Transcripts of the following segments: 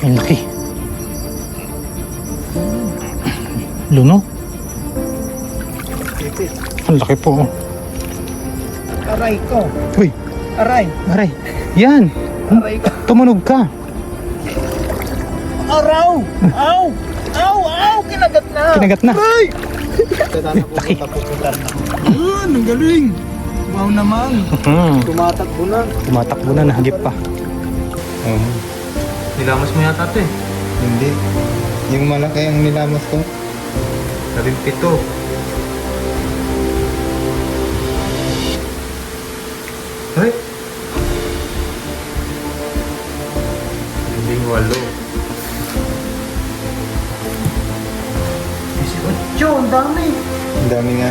Ang laki. Luno? Ang laki po. Aray ko. Uy, Aray. aray. Yan. Aray ko. Tumunog ka. Araw. Aw. Aw. Aw. Kinagat na. Kinagat na. Ay. Laki. Ang galing. Wow naman. Tumatakbo na. Tumatakbo na, nahagip pa. Nilamas mo yata ito eh. Hindi. Yung malaki ang nilamas ko. 17. Ay! 18. 18. Ang dami. Ang dami nga.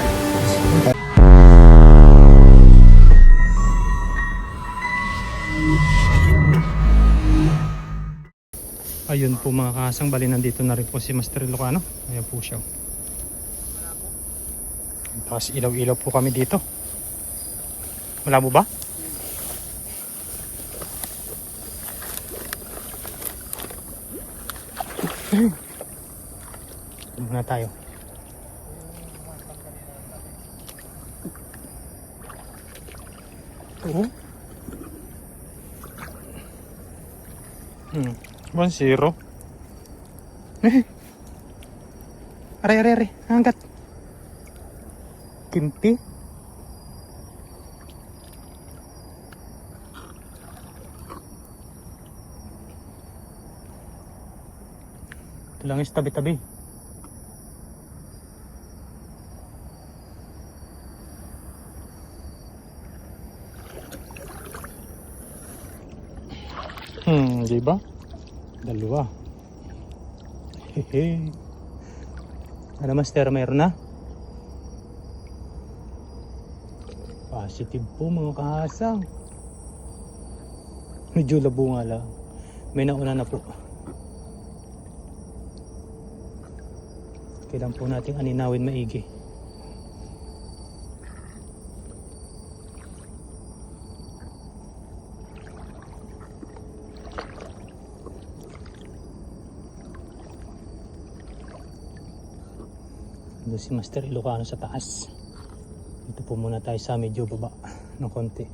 Ayun po mga kasang, bali nandito na rin po si Master Ilocano. Ayan po siya. Tapos ilaw-ilaw po kami dito. Wala mo ba? Muna tayo. Oo. 1-0. Are. Angkat. Kimpi. Ito lang is tabi-tabi. Di ba? Dalawa. Hehe. Ano Master, mayroon na? Positive po mga kahasang. Medyo labo nga lang. May nauna na po. Kailan po natin aninawin maigi. Doon si Master Ilocano sa taas. Dito po muna tayo sa medyo baba ng konti.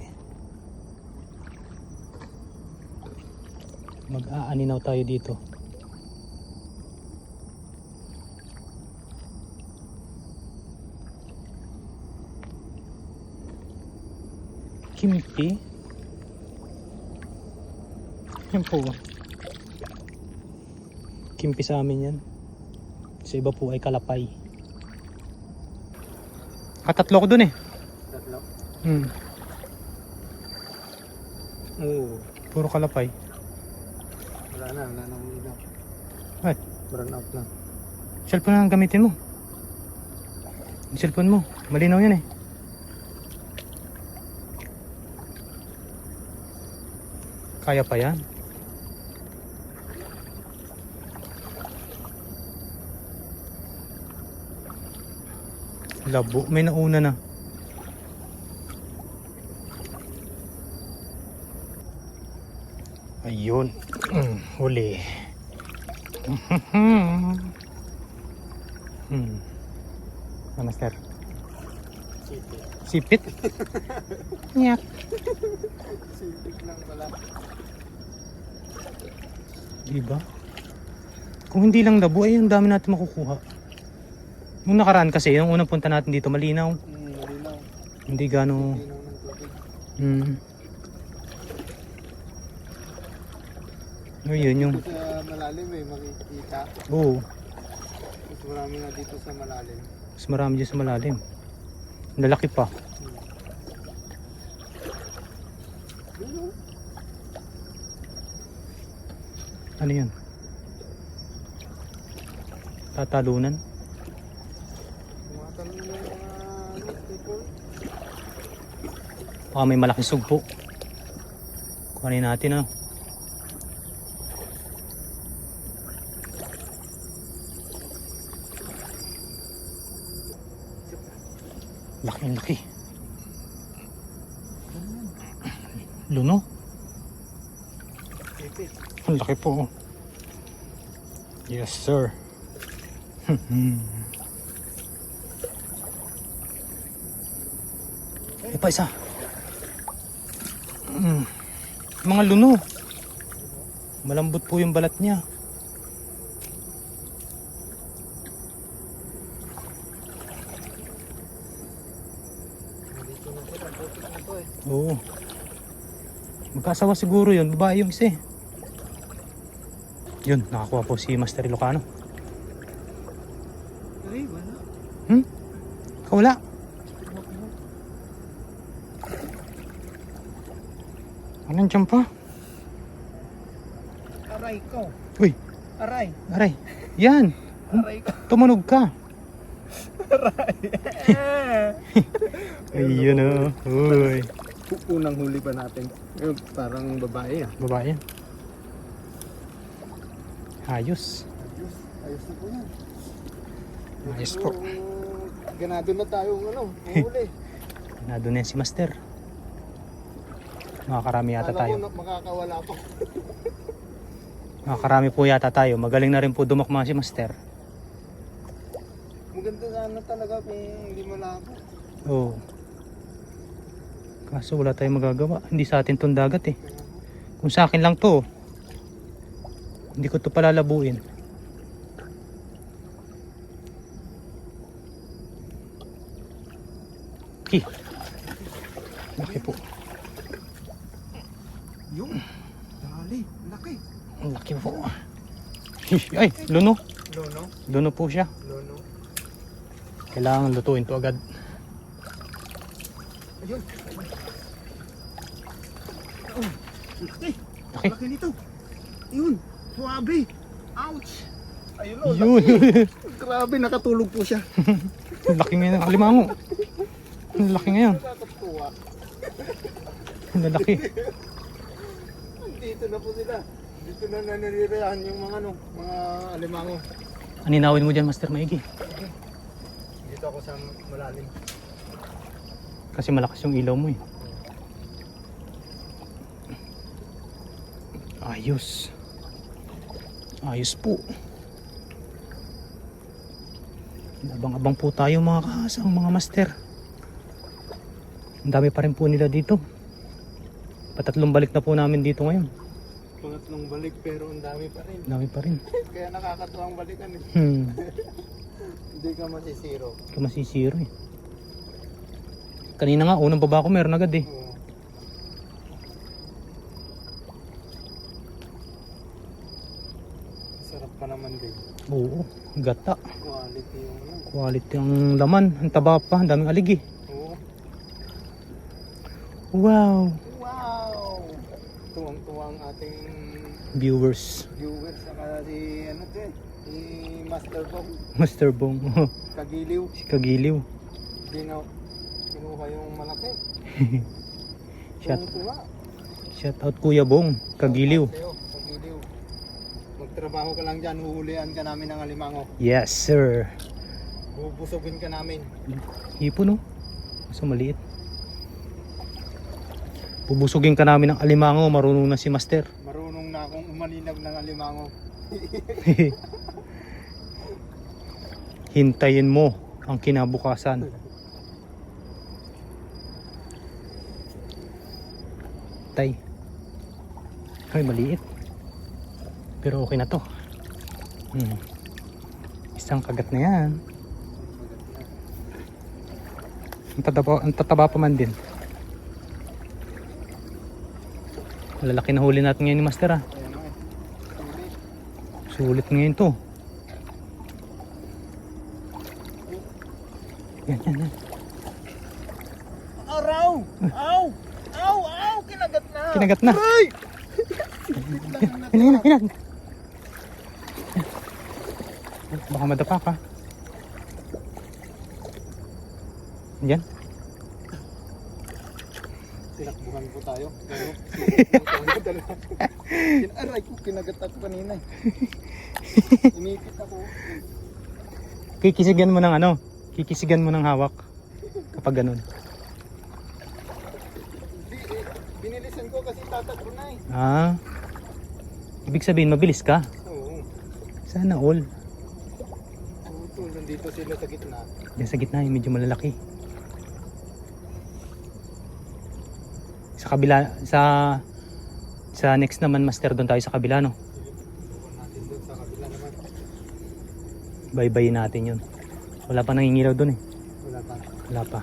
Mag-aaninaw tayo dito. Kimpi. Yan po. Kimpi sa amin yan. Sa iba po ay kalapay. Katatlo ko dun eh. Tatlo. Oo. Puro kalapay. Wala na ilaw. Ay, Burn out na. cellphone na ang gamitin mo. Yung cellphone mo, malinaw yan eh. Kaya pa yan. Labo, may nauna na. Ayun. Huli. Ano, Master? Sipit. Nyak. Sipit lang pala. Diba? Kung hindi lang labo, ay ang dami natin makukuha. Nung nakaraan kasi, yung unang punta natin dito, malinaw. Malinaw. Hindi gano. Malinaw ng tubig. Yun yung. Sa malalim makikita. Oo. Mas marami na dito sa malalim. Mas marami dyan sa malalim. Lalaki pa. Ano yan? Tatalunan? Tumatalon na yung mga people. Baka may malaking sugpo. Kuhanin natin ano. Laki. Luno? Ipit. Ang laki po. Yes, sir. Ay pa isa. Mga luno. Malambot po yung balat niya. Oo. Magkasawa siguro yun. Babae yung isa eh. Yun, nakakuha po si Master Ilocano. Ay, wala. Wala. Anong dyan pa? Aray ko. Uy, Aray. aray. Yan. Aray ko. Tumunog ka. Ayun o. Uy. Unang huli pa natin. Parang babae ah. Babae yan. Ayos. Ayos na po yan. Ayos po. Ganado na tayo huli. Nado na yan si Master. Makakarami yata Kala ko tayo. makakawala pa. Makakarami po yata tayo. Magaling na rin po dumakma si Master. Maganda sana talaga kung hindi malabo. Oo. Kaso wala tayong magagawa. Hindi sa atin tong dagat eh. Kung sa akin lang to, hindi ko to palalabuin. Okay. Laki po. Yung. Dali. Laki. Ang laki po. Ay, luno. Lono. Luno po siya. Lono. Kailangan lutuin to agad. Ayun. Oh, laki. Laki. Laki nito. Yun. Suwabe. Ouch. Ayun o. Yun. Grabe, nakatulog po siya. Ang laki ngayon ng alimango. Ang laki ngayon. Nakakatuwa. Ang laki. Dito na po sila. Dito na nananirahan yung mga mga alimango. Aninawin mo dyan, Master Maigi. Dito ako sa malalim. Kasi malakas yung ilaw mo eh. Ayos. Ayos po. Abang-abang po tayo mga kahasang, mga Master. Ang dami pa rin po nila dito. Patatlong balik na po namin dito ngayon. Pangatlong balik pero ang dami pa rin. Ang dami pa rin. Kaya nakakatuwang balikan eh. Hindi ka masisiro. Hindi ka masisiro eh. Kanina nga, unang baba ko meron agad eh. Oo. Sarap pa naman din. Oo, gata. Quality yung Quality ang laman. Ang taba pa, ang daming aligi. Oo. Wow. Wow! Tuwang-tuwa ang ating Viewers. viewers. Saka si si Master Bong. Master Bong. Kagiliw. Si Kagiliw. Hindi na kinuha yung malaki. Shout, Tuwang-tuwa. shout out Kuya Bong. Kagiliw. Sa'yo, Kagiliw. Magtrabaho ka lang dyan, huhulihan ka namin ng alimango. Yes sir. Bubusugin ka namin. Hipon no? Mas maliit. Bubusugin ka namin ng alimango. Marunong na si Master. Marunong na akong umalinag ng alimango. Hintayin mo ang kinabukasan. Tay. Ay, maliit. Pero okay na to. Isang kagat na yan. Ang tataba pa man din. Malalaki na huli natin ngayon ni Master ah. Ayan o eh. Sulit ngayon to. Yan, yan, yan. Araw! Aw! Aw! Aw! Kinagat na! Kinagat na. Ay! Yan, yan, yan. Baka madapa ka. Yan. Tinakbuhan po tayo. Pero, aray ko, kinagat ako kanina eh. Inipit ako. Kikisigan mo ng ano? Kikisigan mo ng hawak. Kapag ganun. Hindi eh. Binilisan ko kasi tatakbo na eh. Ah. Ibig sabihin mabilis ka. Oo. Sana all. Ito, nandito sila sa gitna. Diyan sa gitna yung medyo malalaki. Sa kabila, sa next naman master, doon tayo sa kabila, no? Subukan natin doon sa kabila naman. Baybayin natin yun. Wala pa nangingilaw doon eh. Wala pa. Wala pa.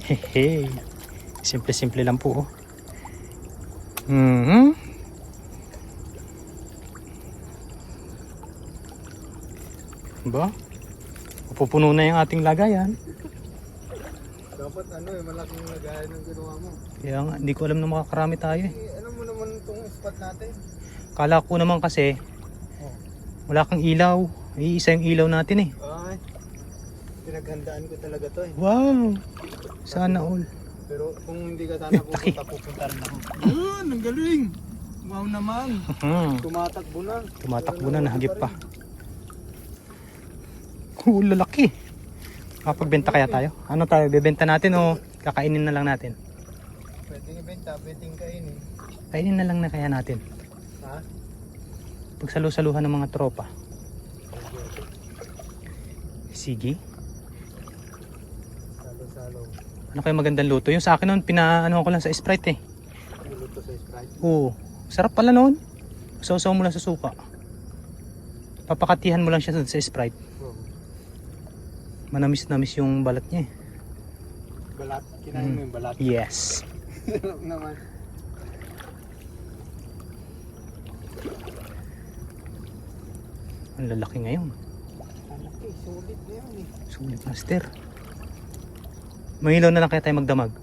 Hehe. Simple-simple lang po, oh. Ba? Pupuno na yung ating lagayan. Dapat malaking lagayan ng ginawa mo. Kaya nga, hindi ko alam na makakarami tayo eh. Ano mo naman itong spot natin? Kala ko naman kasi, wala kang ilaw. Iisa yung ilaw natin eh. Ay, pinaghandaan ko talaga to eh. Wow! Sana all. Pero kung hindi ka sana pupunta rin ako. Yun, ang galing! Wow naman! Tumatakbo na. Tumatakbo na, nahagip pa. Lalaki. Kapagbenta kaya tayo? Ano tayo, bebenta natin o kakainin na lang natin? Pwedeng ibenta, pwedeng kainin. Kainin na lang na kaya natin. Ha? Pagsalu-saluhan ng mga tropa. Sige. Salo-salo. Ano kayo magandang luto? Yung sa akin noon, pinaano ko lang sa Sprite eh. Niluto sa Sprite. Oo. Sarap pala noon. Sausaw mo lang sa suka. Papakatihan mo lang siya sa Sprite. Oh. Manamis-namis yung balat niya eh. Balat. Kinain mo yung balat. Yes. Sarap naman. Ang lalaki ngayon. Malaki, solid na yun eh. Sulit master. Mahilaw na lang kaya tayo magdamag.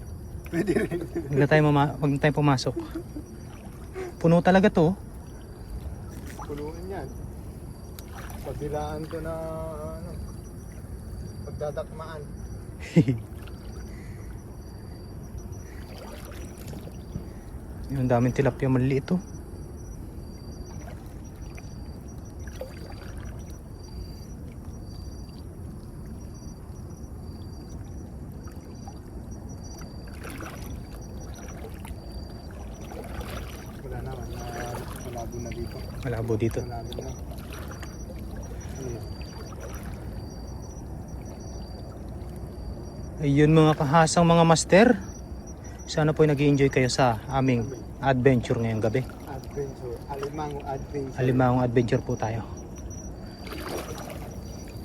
Pwede rin. Huwag na tayo pumasok. Puno talaga to. Puluan yan. Pabilaan ko na pagdadakmaan. Yung daming tilapia maliliit to. Wala naman. Malabo na dito. Malabo dito. Malabo na. Ayun mga kahasang mga master. Sana po nag-i-enjoy kayo sa aming adventure ngayong gabi. Adventure. Alimangong adventure. Alimangong adventure po tayo.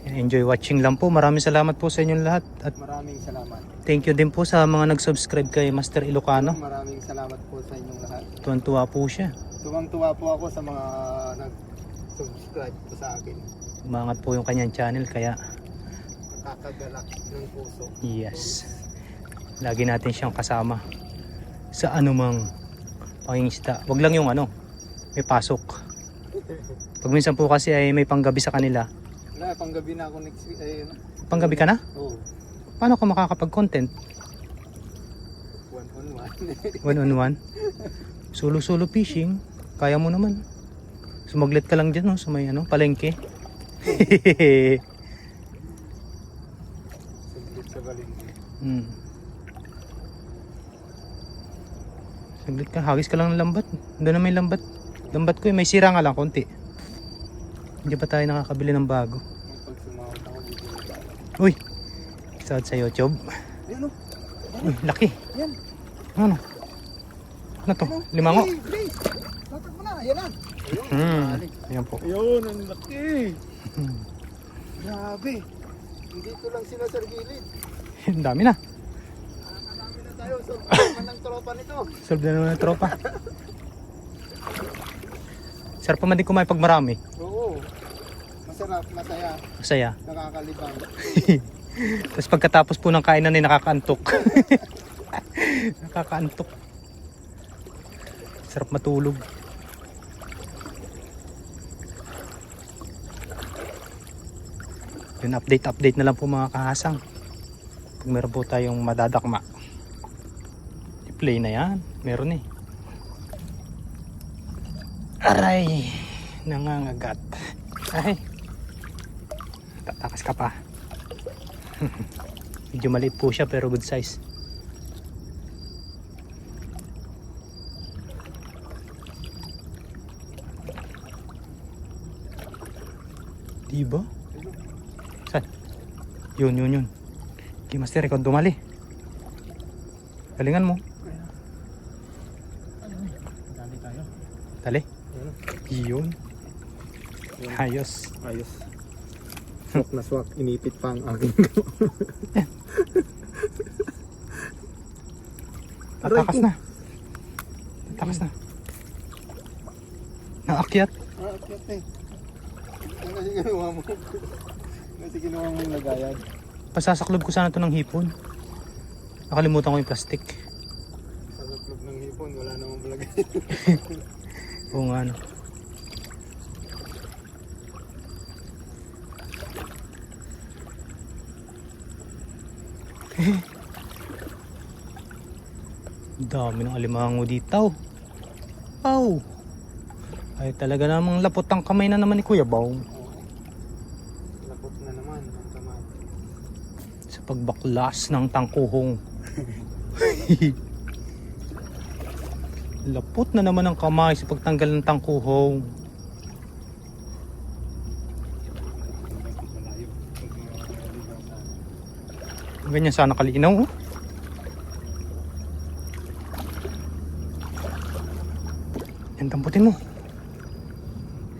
Enjoy watching lang po. Maraming salamat po sa inyong lahat. At Maraming salamat. thank you din po sa mga nag-subscribe kay Master Ilocano. Maraming salamat po sa inyong lahat. Tuwan-tuwa po siya. Tuwang-tuwa po ako sa mga nag-subscribe po sa akin. Umangat po yung kanyang channel kaya Nakakagalak ng puso. yes. Lagi natin siyang kasama sa anumang pangingisda. Wag lang yung may pasok. Pag minsan po kasi ay may panggabi sa kanila. Wala, panggabi na ako next week. Panggabi ka na? Oo. Paano ka makakapag-content? One on one. One on one? Solo fishing? Kaya mo naman. Sumaglit ka lang dyan sa may palengke. Saglit sa balingki. Saglit ka, hagis ka lang ng lambat. Doon na may lambat. Lambat ko may sira nga lang konti. Hindi pa tayo nakakabili ng bago. Pag sumawat ako dito. Uy! Sa YouTube. Yan o. Uy, laki. Yan. Ano to? Limango? Please. Tatak mo na. Yan na. Ayan po. Ayun, ang laki. Grabe. Dito lang sila sa gilid. Ang dami na. Marami na tayo. So, naman ng tropa nito. Solve na naman ng tropa. Sarap pa man din kumain pag marami. Oo. Masarap, masaya, Masaya. nakakalibang. Tapos pagkatapos po ng kainan ay nakakaantok. Nakakaantok. Sarap matulog. Yun, update na lang po mga kahasang. Pag meron po tayong madadakma, i-play na yan. Meron eh. Aray, nangangagat. Ay, tatakas ka pa. Medyo maliit po siya pero good size. Diba? Saan? Yun. Okay, Master, ikaw dumali. Galingan mo. Dali tayo. Dali. Yun. Ayos. Ayos. Swak na swak, inipit pa ang aking Tatakas na. Tatakas na. Naakyat. Akyat eh. Ano kasi ginawa mo? Kasi ginawa mo yung lagayan. Pasasaklob ko sana to ng hipon. Nakalimutan ko yung plastic. Sa loob ng hipon, wala namang lagay. Oo nga no. Dami ng alimango dito. Oh. Ay talaga namang lapot ang kamay na naman ni Kuya Baw. Lapot na naman ang kamay. Sa pagbaklas ng tangkuhong. Lapot na naman ang kamay sa pagtanggal ng tangkuhong. Ganyan sana kalinaw. Oh. Yan, tamputin mo.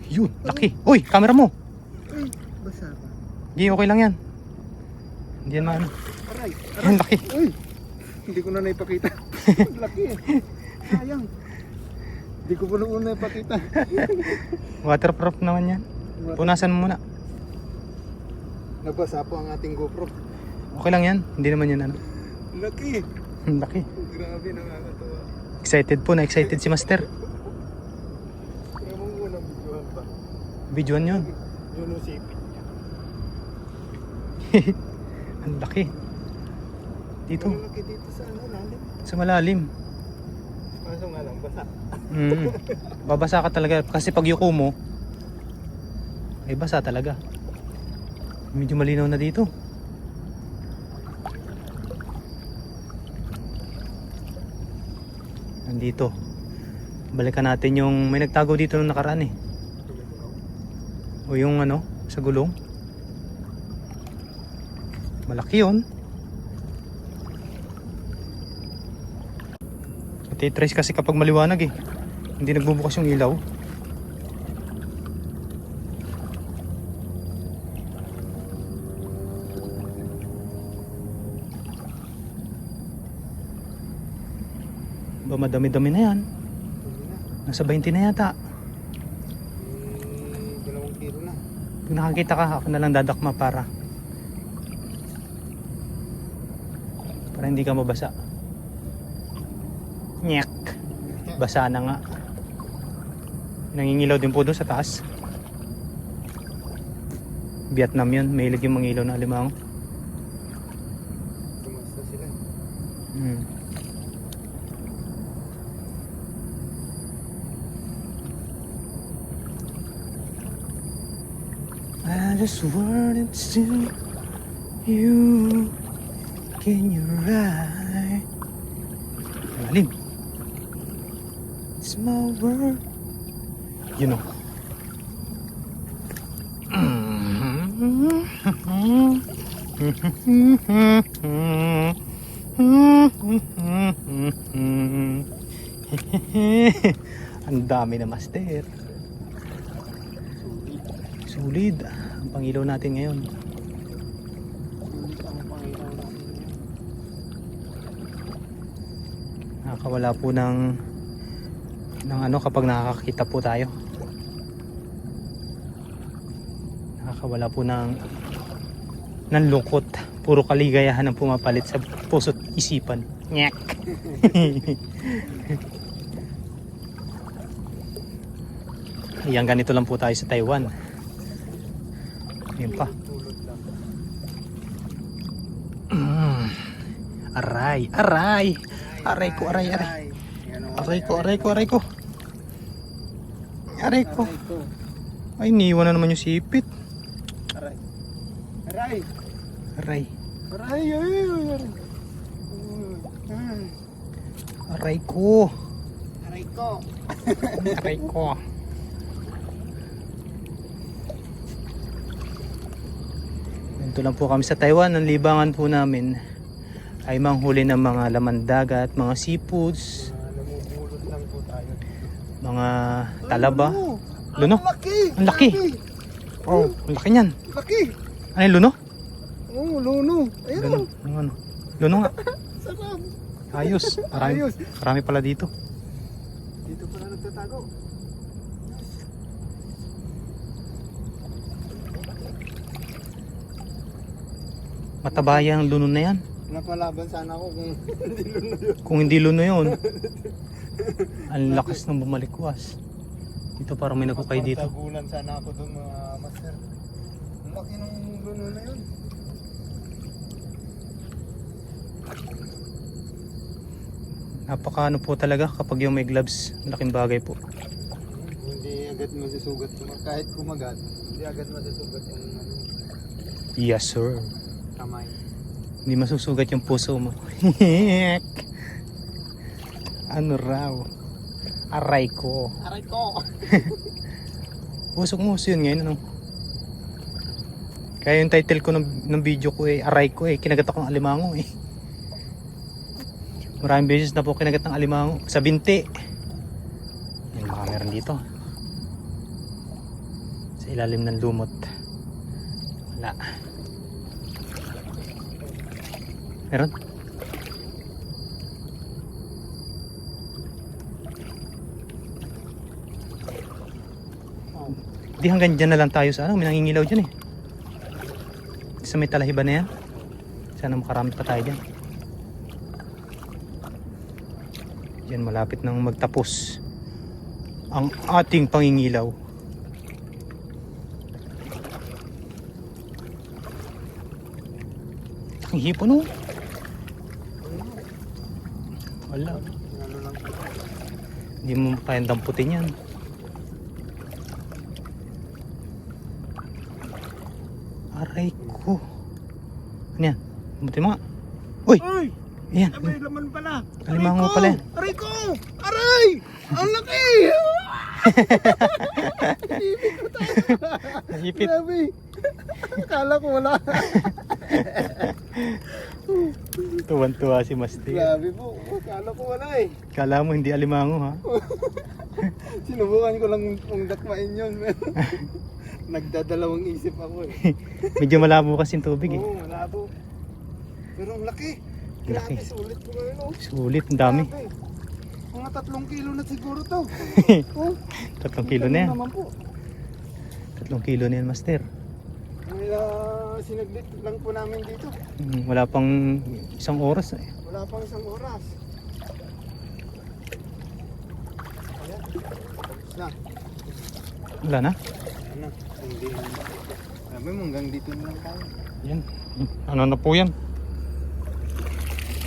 Yun, laki. Uy, camera mo. Ay, basa pa. Hindi, okay lang yan. Hindi yan maano. Aray, Yan, laki. uy! Hindi ko na naipakita. Laki eh. Sayang. Hindi ko pa noon naipakita. Waterproof naman yan. Punasan mo muna. Nabasa po ang ating GoPro. Okay lang yan. Hindi naman yan ano. Laki. Laki. Grabe, nakakatawa. Excited po na excited si Master. Kaya mong unang videohan pa. Videoan yun. Yun ang sipit niya. Ang laki. Dito. Malaki dito sa ano, lalim. Sa malalim. Kaso nga lang, basa. Babasa ka talaga. Kasi pag yuko mo, ay basa talaga. Medyo malinaw na dito. Nandito. Balikan natin yung may nagtago dito nung nakaraan eh. O yung ano, sa gulong. Malaki yun. Titrace kasi kapag maliwanag eh. Hindi nagbubukas yung ilaw. Ba madami-dami na yan. Nasa 20 na yata. Dalawang kilo na. Pag nakakita ka, ako na lang dadakma para hindi ka mabasa. Nyek. Basa na nga. Nangingilaw din po doon sa taas. Vietnam yun. Mahilig yung mangilaw na alimango. Tumasta sila. I just wanted to you. Can you ride? Malim. It's my world. You know. Ang dami na Master. Sulit ang pangilaw natin ngayon. Sulit ang pangilaw natin. Nakakawala po ng ano kapag nakakakita po tayo. Nakakawala po ng lungkot. Puro kaligayahan ang pumapalit sa puso't isipan. Nyek. Ayan, ganito lang po tayo sa Taiwan. Ayan pa. Tulot lang. Aray, aray. Aray ko, aray, aray. Aray ko, aray ko, aray ko. Aray ko. Aray ko. Ay, iniwan na naman yung sipit. Aray. Aray. Aray. Aray. Aray. Aray ko. Aray ko. Aray ko. Dito lang po kami sa Taiwan. Ang libangan po namin ay manghuli ng mga laman dagat, mga seafoods, Namumulot lang po tayo. mga talaba. Ano? Luno? Ang laki! Ang laki! Grabe! Oh, ang laki niyan. Laki! Ano yung luno? Oo, luno. Ayun Luno. o. Yung ano? Luno nga. Sarap. Ayos. Marami, Ayos. marami pala dito. Dito pala nagtatago. Mataba yung luno na yan. Napalaban sana ako kung hindi luno yun. Kung hindi luno yun, ang lakas ng bumalikwas. Dito parang may nagkukay dito. Tagulan sana ako doon mga master. Ang laki ng luno na yun. Napaka ano po talaga kapag yung may gloves, malaking bagay po. Hindi agad masusugat. Kahit kumagat, hindi agad masusugat yung ano, Yes sir. kamay. Hindi masusugat yung puso mo. Ano raw? Aray ko. Aray ko! Usok mo yun ngayon ano? Kaya yung title ko ng video ko eh, aray ko eh, kinagat akong alimango eh. Maraming beses na po kinagat ng alimango sa binti. Yan baka meron dito. Sa ilalim ng lumot. Wala. Meron? Di hanggang dyan na lang tayo sa ano, may nangingilaw dyan eh. Sa may talahiba na yan. Sana makarami pa tayo dyan. Diyan malapit nang magtapos ang ating pangingilaw. Ang hipon oh. Wala. Ano lang po. Hindi mo kayang damputin yan. Aray ko. Ano yan? Damputin mo nga. Uy! Ay! Ayan. May laman pala. Alimango pala yan. Aray ko! Aray! Ang laki! Nahipit. Grabe! Akala ko wala. Tuwan-tuwa si Master. Grabe po. Akala ko wala eh. Kala mo hindi alimango ha? Sinubukan ko lang kung dakmain yun. Nagdadalawang isip ako eh. Medyo malabo kasi yung tubig eh. Oo, malabo. Pero ang laki. Ang laki. Grabe, sulit ko ngayon oh. Sulit, ang dami. Grabe. Mga 3 kilo na siguro to. Oh, 3 kilo na yan. naman po. 3 kilo na yan, Master. May sinaglit lang po namin dito. Wala pang isang oras eh. Wala pang 1 oras. Ayan. Tapos na. Wala na? Ano? Hindi. Sabi mo hanggang dito na lang tayo. Yan. Ano na po yan?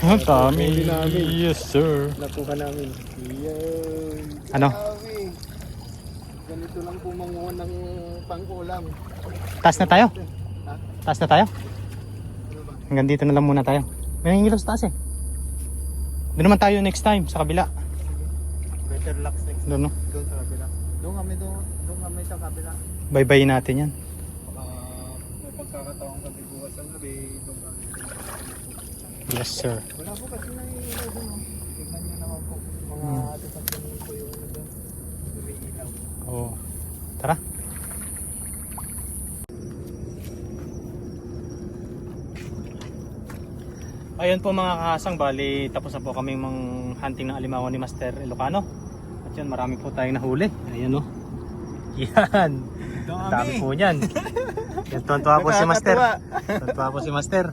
Ha, dami. Pwede namin. Yes, sir. Nakuha namin. Yan. Ano? Grabe. Ganito lang po manguha ng pang-ulam. Taas na tayo? Ha? Taas na tayo? Ano ba? Hanggang dito na lang muna tayo. May nangingilaw sa taas eh. Doon naman tayo next time sa kabila. Better luck next Doon no? doon sa kabila. Doon kami sa kabila. Baybayin natin yan. Baka may pagkakataon kami bukas ang gabi. Doon kami. Yes, sir. Wala po kasi nangihilaw doon. Oh. Tignan nyo naman po. Mga tatatungin po yung doon. Umiilaw. Oo. Tara. Ayun po mga kahasang, bali tapos na po kami hunting ng alimango ni Master Ilocano. At yun, marami po tayong nahuli. Ayan o. Yan. Ang dami po niyan. Yan, tuwan-tuwa po si Master. Tuwan-tuwa po si Master.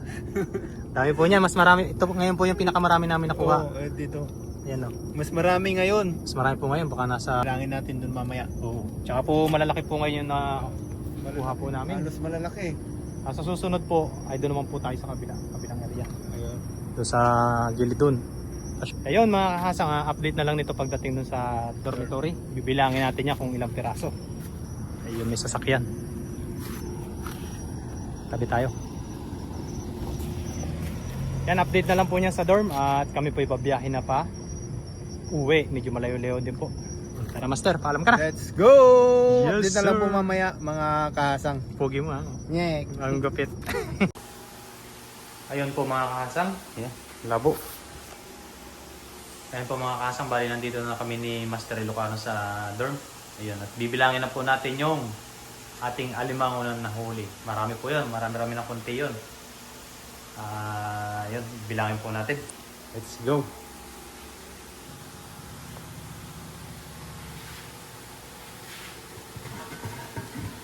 Dami po niyan. Mas marami. Ito ngayon po yung pinakamarami namin nakuha. Oo, dito. Ayan o. Mas marami ngayon. Mas marami po ngayon. Baka nasa... Bilangin natin doon mamaya. Oo. Tsaka po malalaki po ngayon na kuha po namin. Halos malalaki. Sa susunod po, ay doon naman po tayo sa kabilang area. Ayun. Doon sa gilid doon. Ayun mga kahasang, update na lang nito pagdating doon sa dormitory. Bibilangin natin niya kung ilang piraso. Ayun, may sasakyan. Tabi tayo. Yan, update na lang po niya sa dorm at kami po ibabiyahin na pa uwi. Medyo malayo-layo din po. Tara master, paalam ka na. Let's go! Yes, Update na lang sir. po mamaya mga kahasang. Pogi mo ha. Nyek! Ang gupit. Ayun po mga kasang. Yeah, labo. Ayun po mga kasang, bali nandito na kami ni Master Ilocano sa dorm. Ayun, at bibilangin na po natin yung ating alimango na nahuli. Marami po yun, marami na konti yun. Yun, bilangin po natin. Let's go.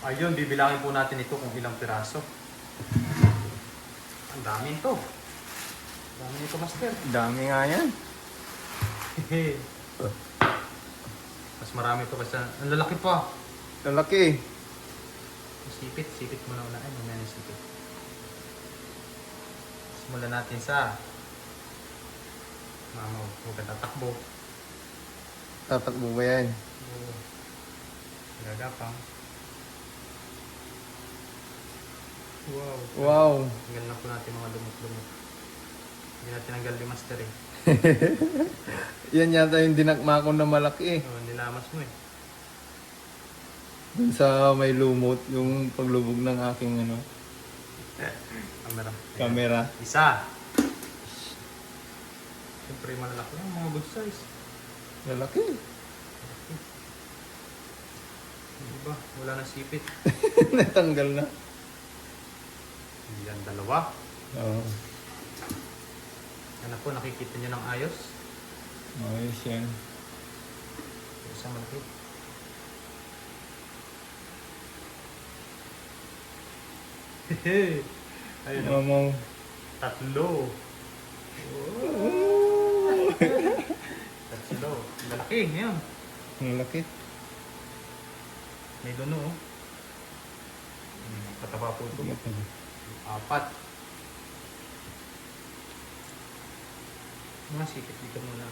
Ayun, bibilangin po natin ito kung ilang piraso. Ang dami ito. Ang dami nito, Master. Dami nga yan. Mas marami ito kasi ang lalaki pa. Lalaki. Sipit mo na unahin. Mamaya na sipit. Simulan natin sa mama, huwag ka tatakbo. Tatakbo ba yan? Gagapang. Wow. Wow! Tanggal na po natin mga lumot-lumot. Hindi natin tanggal ni Master eh. Yan yata yung dinakma ko na malaki eh. Nilamas mo eh. Dun sa may lumot, yung paglubog ng aking Camera. camera. Isa. Siyempre malalaki yan, mga good size. Lalaki. Diba? Wala na sipit. Natanggal na. Yan, dalawa. Oo. Yan na po, nakikita nyo ng ayos. Ayos yan. Isang malaki. Hehe. Ayun na. Mamaw. Tatlo. Tatlo. Malaki, yan. Ang laki. May duno, oh. Pataba po ito. Apat. Mga sipit dito muna.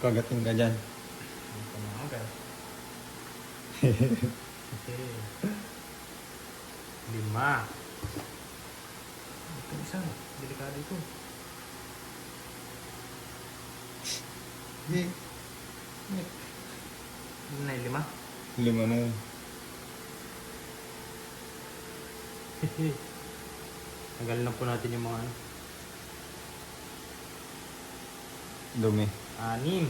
Kagating ka dyan. Ang pamahagal. Okay. 5. Ito isa. Delikado ito. Hindi. Ano na yung 5? 5 na yun. Tanggalin lang po natin yung mga ano. Dumi. 6.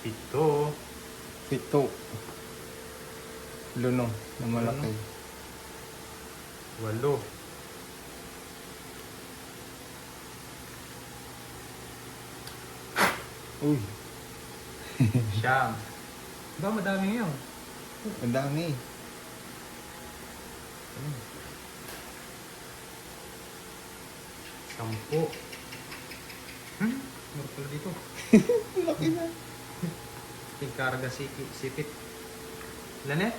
7. 7. Luno na malaki. 8. Uy, Siyam. Diba madami ngayon? ang dami. 10. Meron pala dito. Laki na. Tingkarga sipit. Ilan eh?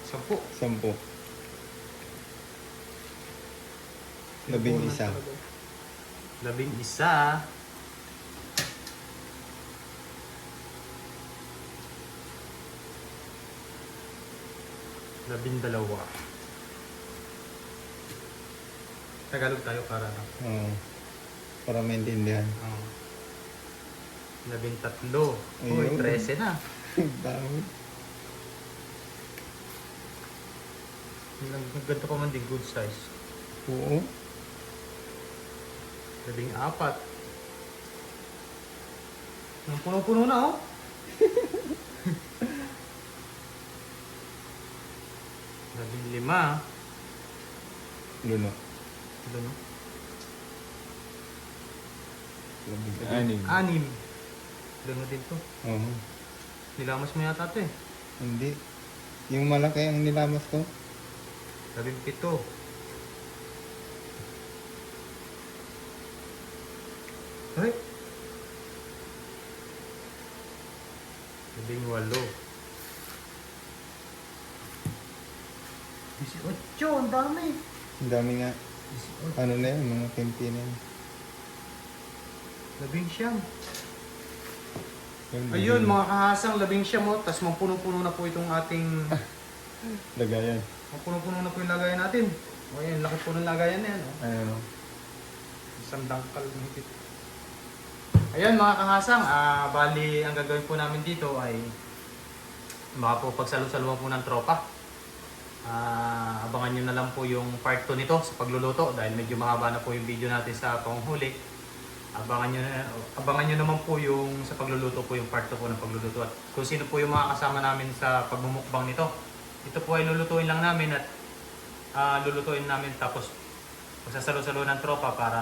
10. 10. 11. 11. 12. Tagalog tayo para Oo. Para maintindihan. 13. Uy, Ayun. 13 na. Ang dami. Ang ganda pa man din, good size. Oo. 14. Ang puno-puno na oh. 15. Luno. Doon, no? 6. 6. Doon din to. Oo. Nilamas mo yata to eh. Hindi. Yung malaki ang nilamas ko. 17. Ay! 18. 18, ang dami. Ang dami nga. Ano na yun, mga kempi na yun. 19. Yung Ayun mga kahasang, 19 mo. Tapos mapuno-puno na po itong ating... lagayan. Mapuno-puno na po yung lagayan natin. O yan, laki po ng lagayan na yan. Oh. Ayun o. Isang dangkal mahigit. Ayan mga kahasang, bali ang gagawin po namin dito ay baka po pagsalo-saluhan po ng tropa. Abangan nyo na lang po yung part 2 nito sa pagluluto dahil medyo mahaba na po yung video natin sa panghuli. Abangan nyo naman po yung sa pagluluto po yung part 2 po ng pagluluto at kung sino po yung mga kasama namin sa pagmumukbang nito. Ito po ay lulutuin lang namin at lulutuin namin tapos magsasalo-salo ng tropa para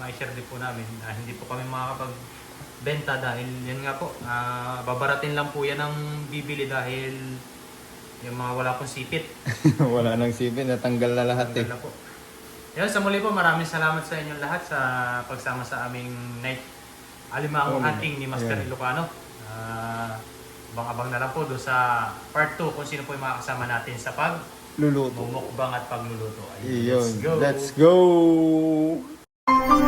ma-share din po namin. Hindi po kami makakapagbenta dahil yan nga po, babaratin lang po yan ng bibili dahil yung mga wala pong sipit. Wala nang sipin, natanggal na lahat eh. Tanggal na po. Yan, sa muli po, maraming salamat sa inyong lahat sa pagsama sa aming night alimango hunting ni Master Ilocano. Abang-abang na lang po doon sa part 2 kung sino po yung mga kasama natin sa Luluto. pagmumukbang at pagluluto. Ayun, Iyon. let's go! Let's go!